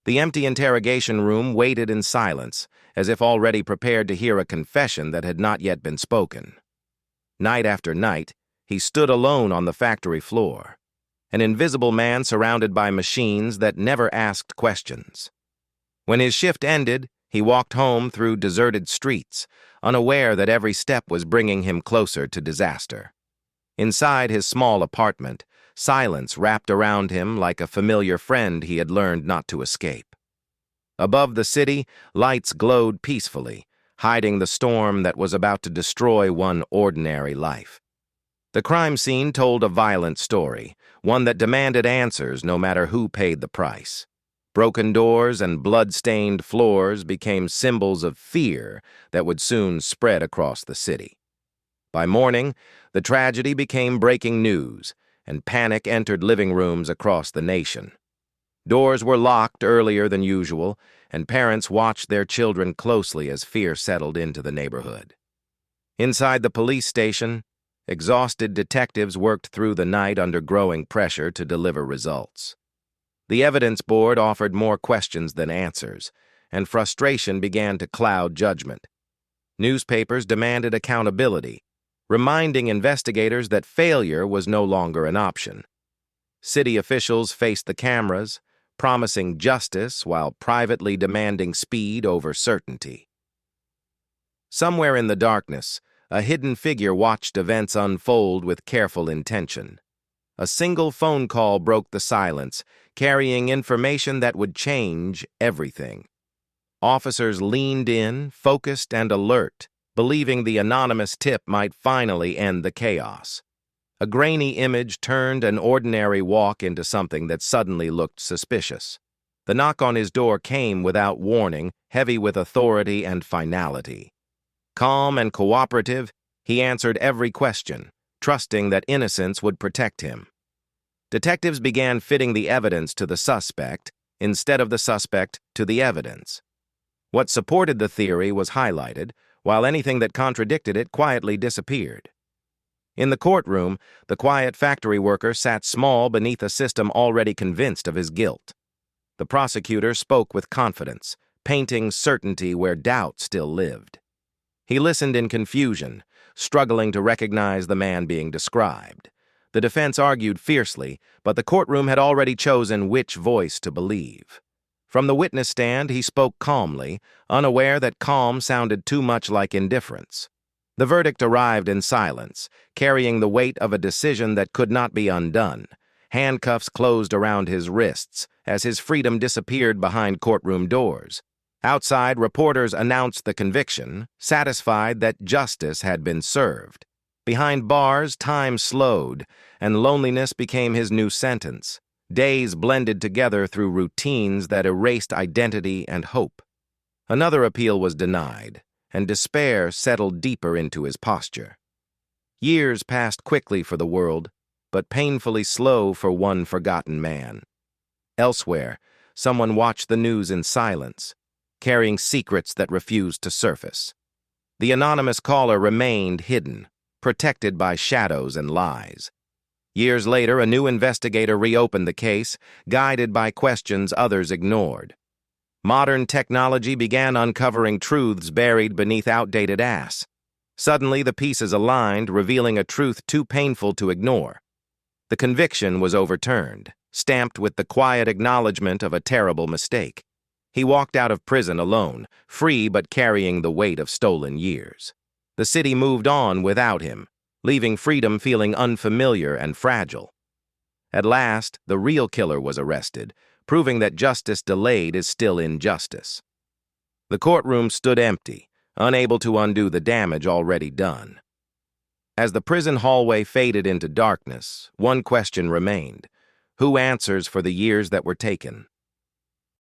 The empty interrogation room waited in silence, as if already prepared to hear a confession that had not yet been spoken. Night after night, he stood alone on the factory floor, an invisible man surrounded by machines that never asked questions. When his shift ended, he walked home through deserted streets, unaware that every step was bringing him closer to disaster. Inside his small apartment, silence wrapped around him like a familiar friend he had learned not to escape. Above the city, lights glowed peacefully, hiding the storm that was about to destroy one ordinary life. The crime scene told a violent story, one that demanded answers no matter who paid the price. Broken doors and blood-stained floors became symbols of fear that would soon spread across the city. By morning, the tragedy became breaking news, and panic entered living rooms across the nation. Doors were locked earlier than usual, and parents watched their children closely as fear settled into the neighborhood. Inside the police station, exhausted detectives worked through the night under growing pressure to deliver results. The evidence board offered more questions than answers, and frustration began to cloud judgment. Newspapers demanded accountability, reminding investigators that failure was no longer an option. City officials faced the cameras, promising justice while privately demanding speed over certainty. Somewhere in the darkness, a hidden figure watched events unfold with careful intention. A single phone call broke the silence, carrying information that would change everything. Officers leaned in, focused and alert, believing the anonymous tip might finally end the chaos. A grainy image turned an ordinary walk into something that suddenly looked suspicious. The knock on his door came without warning, heavy with authority and finality. Calm and cooperative, he answered every question, trusting that innocence would protect him. Detectives began fitting the evidence to the suspect instead of the suspect to the evidence. What supported the theory was highlighted, while anything that contradicted it quietly disappeared. In the courtroom, the quiet factory worker sat small beneath a system already convinced of his guilt. The prosecutor spoke with confidence, painting certainty where doubt still lived. He listened in confusion, struggling to recognize the man being described. The defense argued fiercely, but the courtroom had already chosen which voice to believe. From the witness stand, he spoke calmly, unaware that calm sounded too much like indifference. The verdict arrived in silence, carrying the weight of a decision that could not be undone. Handcuffs closed around his wrists as his freedom disappeared behind courtroom doors. Outside, reporters announced the conviction, satisfied that justice had been served. Behind bars, time slowed, and loneliness became his new sentence. Days blended together through routines that erased identity and hope. Another appeal was denied, and despair settled deeper into his posture. Years passed quickly for the world, but painfully slow for one forgotten man. Elsewhere, someone watched the news in silence, carrying secrets that refused to surface. The anonymous caller remained hidden, protected by shadows and lies. Years later, a new investigator reopened the case, guided by questions others ignored. Modern technology began uncovering truths buried beneath outdated asks. Suddenly, the pieces aligned, revealing a truth too painful to ignore. The conviction was overturned, stamped with the quiet acknowledgement of a terrible mistake. He walked out of prison alone, free but carrying the weight of stolen years. The city moved on without him, leaving freedom feeling unfamiliar and fragile. At last, the real killer was arrested, proving that justice delayed is still injustice. The courtroom stood empty, unable to undo the damage already done. As the prison hallway faded into darkness, one question remained: who answers for the years that were taken?